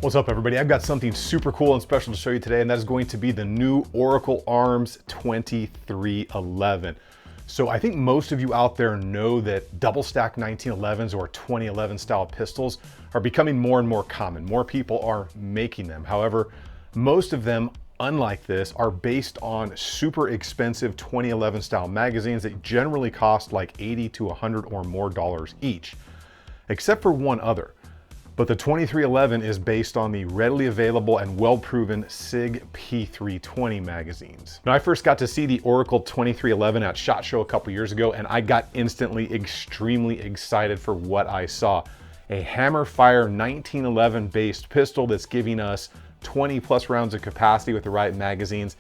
What's up, everybody? I've got something super cool and special to show you today, and that is going to be the new Oracle Arms 2311. So I think most of you out there know that double stack 1911s or 2011 style pistols are becoming more and more common. More people are making them. However, most of them, unlike this, are based on super expensive 2011 style magazines that generally cost like 80 to 100 or more dollars each, except for one other. But the 2311 is based on the readily available and well-proven SIG P320 magazines. Now, I first got to see the Oracle 2311 at SHOT Show a couple years ago, and I got instantly extremely excited for what I saw. A hammer fire 1911 based pistol that's giving us 20 plus rounds of capacity with the right magazines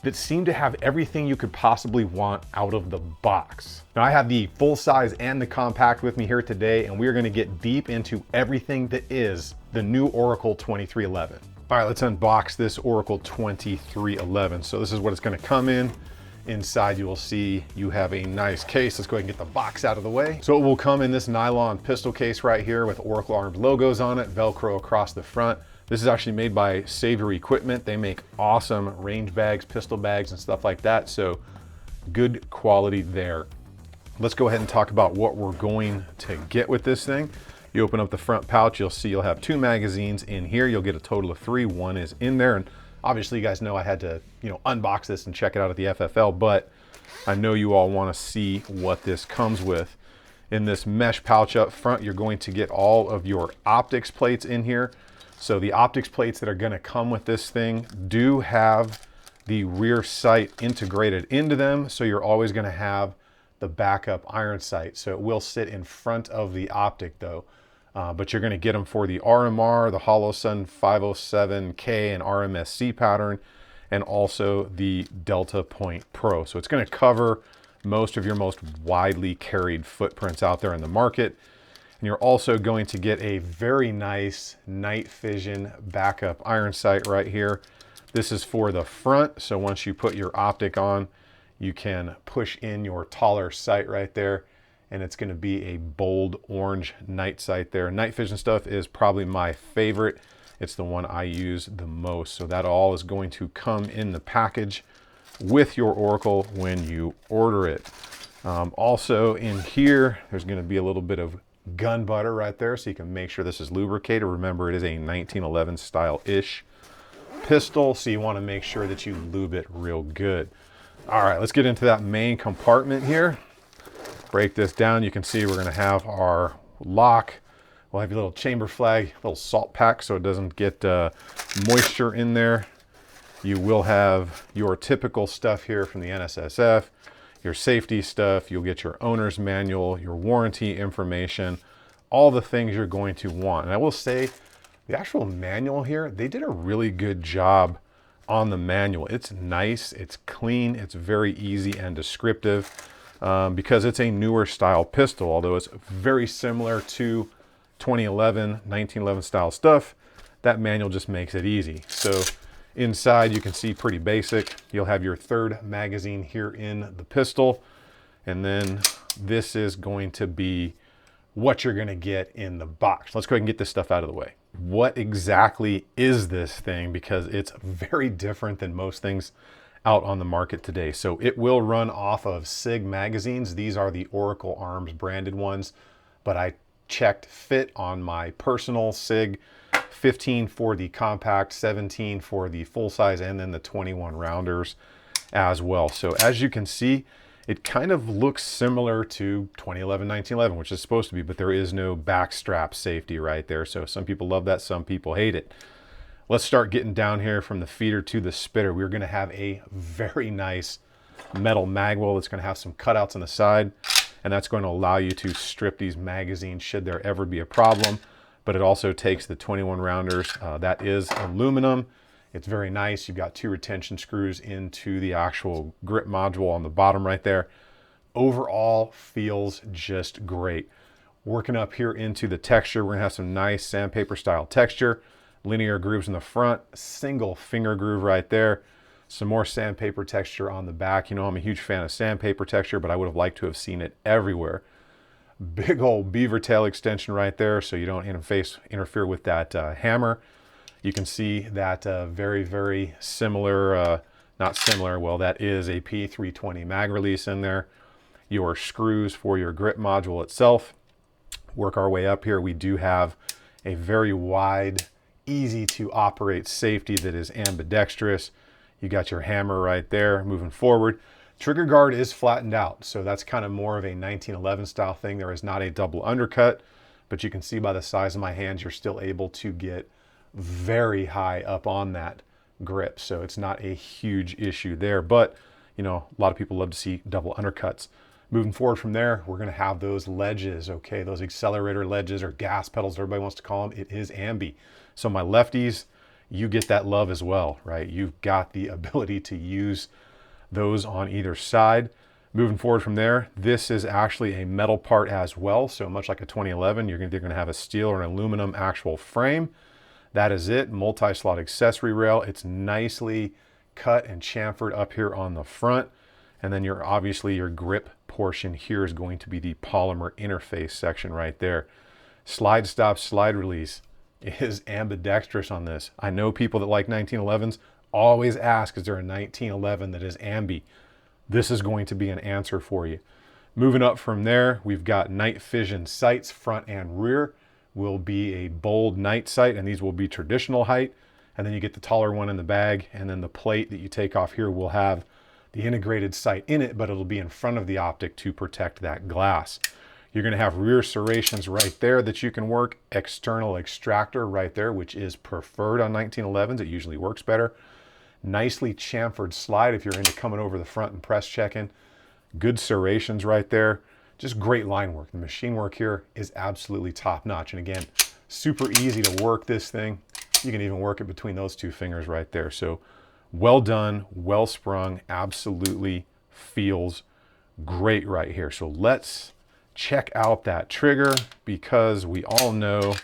that seem to have everything you could possibly want out of the box. Now, I have the full size and the compact with me here today, and we are gonna get deep into everything that is the new Oracle 2311. All right, let's unbox this Oracle 2311. So this is what it's gonna come in. Inside, you will see you have a nice case. Let's go ahead and get the box out of the way. So it will come in this nylon pistol case right here with Oracle Arms logos on it, Velcro across the front. This is actually made by Savior Equipment. They make awesome range bags, pistol bags, and stuff like that. So good quality there. Let's go ahead and talk about what we're going to get with this thing. You open up the front pouch, you'll see you'll have 2 magazines in here. You'll get a total of 3. One is in there. And obviously you guys know I had to, unbox this and check it out at the FFL, but I know you all want to see what this comes with. In this mesh pouch up front, you're going to get all of your optics plates in here. So the optics plates that are going to come with this thing do have the rear sight integrated into them. So you're always going to have the backup iron sight. So it will sit in front of the optic though. But you're going to get them for the RMR, the Holosun 507K and RMSC pattern, and also the Delta Point Pro. So it's going to cover most of your most widely carried footprints out there in the market. And you're also going to get a very nice night vision backup iron sight right here. This is for the front. So once you put your optic on, you can push in your taller sight right there. And it's going to be a bold orange night sight there. Night vision stuff is probably my favorite. It's the one I use the most. So that all is going to come in the package with your Oracle when you order it. Also in here, there's going to be a little bit of gun butter right there so you can make sure this is lubricated. Remember, it is a 1911 style-ish pistol, so you want to make sure that you lube it real good. All right, let's get into that main compartment here. Break this down. You can see we're going to have our lock. We'll have your little chamber flag, little salt pack so it doesn't get moisture in there. You will have your typical stuff here from the NSSF, your safety stuff. You'll get your owner's manual, your warranty information, all the things you're going to want. And I will say the actual manual here, they did a really good job on the manual. It's nice, it's clean, it's very easy and descriptive because it's a newer style pistol, although it's very similar to 2011, 1911 style stuff. That manual just makes it easy. So inside, you can see pretty basic. You'll have your 3rd magazine here in the pistol. And then this is going to be what you're going to get in the box. Let's go ahead and get this stuff out of the way. What exactly is this thing? Because it's very different than most things out on the market today. So it will run off of SIG magazines. These are the Oracle Arms branded ones, but I checked fit on my personal SIG. 15 for the compact, 17 for the full size, and then the 21 rounders as well. So as you can see, it kind of looks similar to 2011, 1911, which is supposed to be, but there is no backstrap safety right there. So some people love that, some people hate it. Let's start getting down here from the feeder to the spitter. We're going to have a very nice metal magwell that's going to have some cutouts on the side, and that's going to allow you to strip these magazines should there ever be a problem. But it also takes the 21 rounders. That is aluminum. It's very nice. You've got 2 retention screws into the actual grip module on the bottom right there. Overall, feels just great. Working up here into the texture, we're gonna have some nice sandpaper style texture. Linear grooves in the front, single finger groove right there. Some more sandpaper texture on the back. You know, I'm a huge fan of sandpaper texture, but I would have liked to have seen it everywhere. Big old beaver tail extension right there so you don't interfere with that hammer. You can see that very similar, not similar, well, that is a P320 mag release in there. Your screws for your grip module itself. Work our way up here. We do have a very wide, easy to operate safety that is ambidextrous. You got your hammer right there. Moving forward, trigger guard is flattened out, so that's kind of more of a 1911 style thing. There is not a double undercut, but you can see by the size of my hands, you're still able to get very high up on that grip, so it's not a huge issue there. But you know, a lot of people love to see double undercuts. Moving forward from there, we're going to have those ledges, okay, those accelerator ledges or gas pedals, everybody wants to call them. It is ambi. So my lefties, you get that love as well, right? You've got the ability to use those on either side. Moving forward from there, this is actually a metal part as well. So much like a 2011, you're going to have a steel or an aluminum actual frame. That is it. Multi-slot accessory rail. It's nicely cut and chamfered up here on the front. And then obviously your grip portion here is going to be the polymer interface section right there. Slide stop, slide release is ambidextrous on this. I know people that like 1911s always ask, is there a 1911 that is ambi? This is going to be an answer for you. Moving up from there, we've got night vision sights, front and rear will be a bold night sight, and these will be traditional height. And then you get the taller one in the bag, and then the plate that you take off here will have the integrated sight in it, but it'll be in front of the optic to protect that glass. You're going to have rear serrations right there that you can work, external extractor right there, which is preferred on 1911s. It usually works better. Nicely chamfered slide if you're into coming over the front and press checking. Good serrations right there. Just great line work. The machine work here is absolutely top notch. And again, super easy to work this thing. You can even work it between those two fingers right there. So well done, well sprung, absolutely feels great right here. So let's check out that trigger, because we all know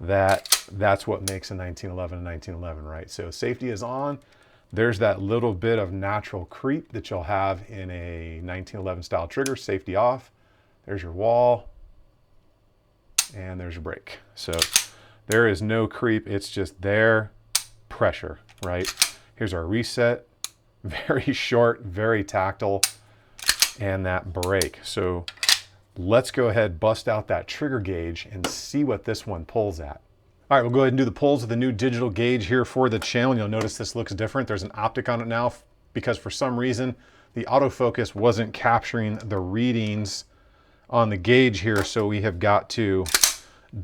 that that's what makes a 1911 a 1911, right? So safety is on. There's that little bit of natural creep that you'll have in a 1911 style trigger. Safety off. There's your wall, and there's your brake. So there is no creep. It's just there, pressure, right? Here's our reset. Very short, very tactile, and that brake. So let's go ahead, bust out that trigger gauge and see what this one pulls at. All right, we'll go ahead and do the pulls of the new digital gauge here for the channel. You'll notice this looks different. There's an optic on it now because for some reason the autofocus wasn't capturing the readings on the gauge here. So we have got to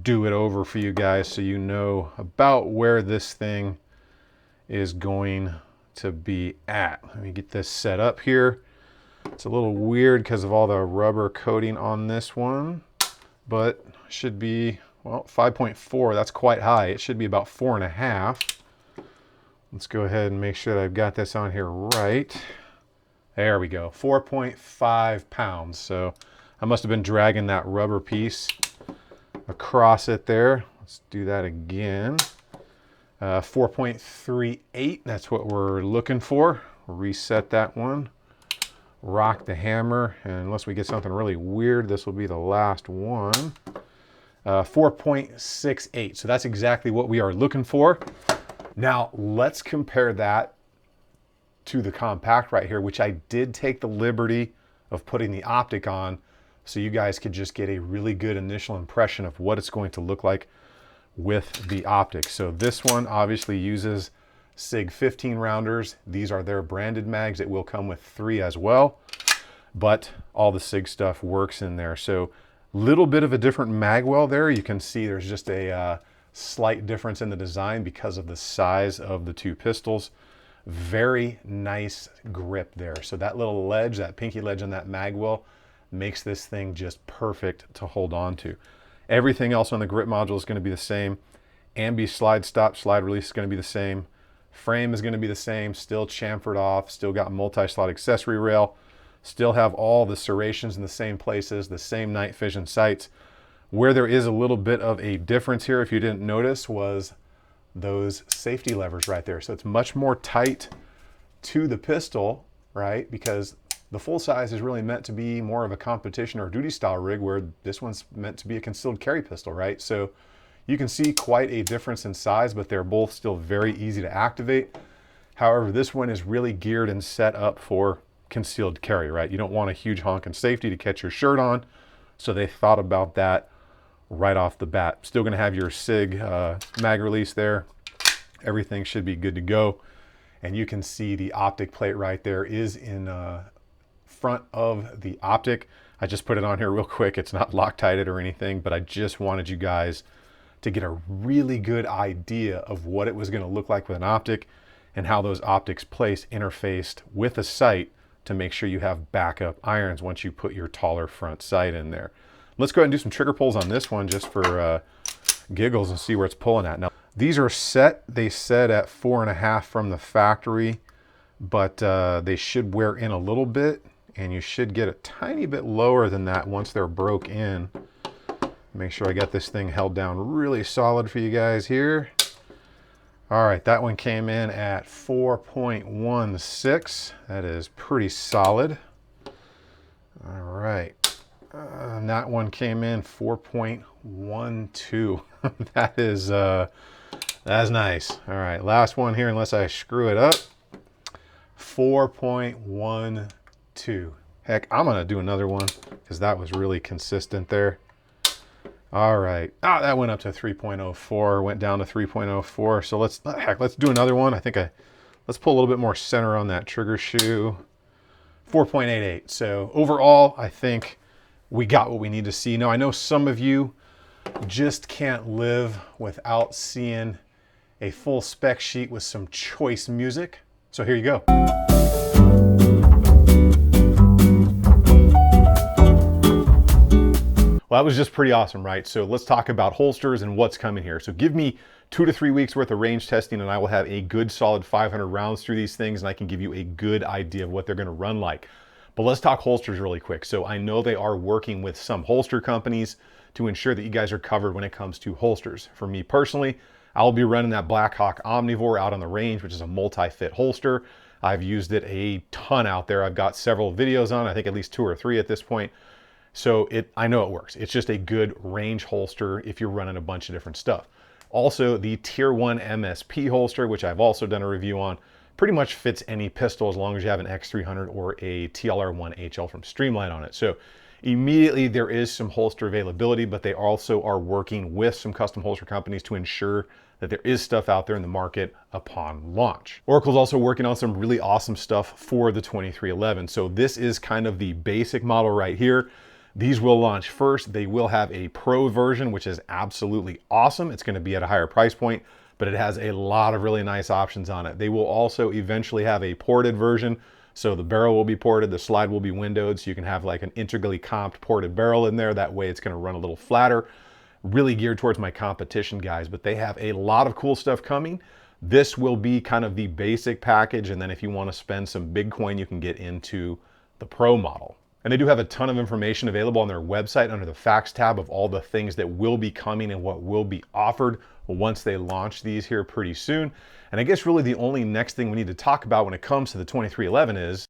do it over for you guys so you know about where this thing is going to be at. Let me get this set up here. It's a little weird because of all the rubber coating on this one, but should be, well, 5.4, that's quite high. It should be about 4.5. Let's go ahead and make sure that I've got this on here right. There we go, 4.5 pounds. So I must have been dragging that rubber piece across it there. Let's do that again. 4.38, that's what we're looking for. Reset that one. Rock the hammer, and unless we get something really weird, this will be the last one. 4.68, so that's exactly what we are looking for. Now let's compare that to the compact right here, which I did take the liberty of putting the optic on so you guys could just get a really good initial impression of what it's going to look like with the optic. So this one obviously uses SIG 15 rounders. These are their branded mags. It will come with 3 as well, but all the SIG stuff works in there. So little bit of a different magwell there. You can see there's just a slight difference in the design because of the size of the two pistols. Very nice grip there. So that little ledge, that pinky ledge on that magwell makes this thing just perfect to hold on to. Everything else on the grip module is going to be the same. Ambi slide stop, slide release is going to be the same. Frame is going to be the same, still chamfered off, still got multi-slot accessory rail, still have all the serrations in the same places, the same night vision sights. Where there is a little bit of a difference here, if you didn't notice, was those safety levers right there. So it's much more tight to the pistol, right? Because the full size is really meant to be more of a competition or duty style rig, where this one's meant to be a concealed carry pistol, right? So You can see quite a difference in size, but they're both still very easy to activate. However, this one is really geared and set up for concealed carry, right? You don't want a huge honk in safety to catch your shirt on. So they thought about that right off the bat. Still gonna have your SIG mag release there. Everything should be good to go. And you can see the optic plate right there is in front of the optic. I just put it on here real quick. It's not Loctited or anything, but I just wanted you guys to get a really good idea of what it was gonna look like with an optic and how those optics place interfaced with a sight to make sure you have backup irons once you put your taller front sight in there. Let's go ahead and do some trigger pulls on this one just for giggles and see where it's pulling at. Now, these are set, they said at 4.5 from the factory, but they should wear in a little bit, and you should get a tiny bit lower than that once they're broke in. Make sure I got this thing held down really solid for you guys here. All right, that one came in at 4.16. That is pretty solid. All right, and that one came in 4.12. That's nice. All right, last one here, unless I screw it up. 4.12. Heck, I'm gonna do another one because that was really consistent there. All right, that went up to 3.04, went down to 3.04. So let's do another one. Let's pull a little bit more center on that trigger shoe. 4.88. So overall, I think we got what we need to see. Now, I know some of you just can't live without seeing a full spec sheet with some choice music. So here you go. Well, that was just pretty awesome, right? So let's talk about holsters and what's coming here. So give me 2 to 3 weeks worth of range testing and I will have a good solid 500 rounds through these things and I can give you a good idea of what they're gonna run like. But let's talk holsters really quick. So I know they are working with some holster companies to ensure that you guys are covered when it comes to holsters. For me personally, I'll be running that Blackhawk Omnivore out on the range, which is a multi-fit holster. I've used it a ton out there. I've got several videos on, I think at least 2 or 3 at this point. So I know it works. It's just a good range holster if you're running a bunch of different stuff. Also, the Tier 1 MSP holster, which I've also done a review on, pretty much fits any pistol as long as you have an X300 or a TLR1 HL from Streamline on it. So immediately there is some holster availability, but they also are working with some custom holster companies to ensure that there is stuff out there in the market upon launch. Oracle's also working on some really awesome stuff for the 2311. So this is kind of the basic model right here. These will launch first. They will have a Pro version, which is absolutely awesome. It's gonna be at a higher price point, but it has a lot of really nice options on it. They will also eventually have a ported version. So the barrel will be ported, the slide will be windowed, so you can have like an integrally comped ported barrel in there. That way it's gonna run a little flatter. Really geared towards my competition guys, but they have a lot of cool stuff coming. This will be kind of the basic package, and then if you wanna spend some big coin, you can get into the Pro model. And they do have a ton of information available on their website under the facts tab of all the things that will be coming and what will be offered once they launch these here pretty soon. And I guess really the only next thing we need to talk about when it comes to the 2311 is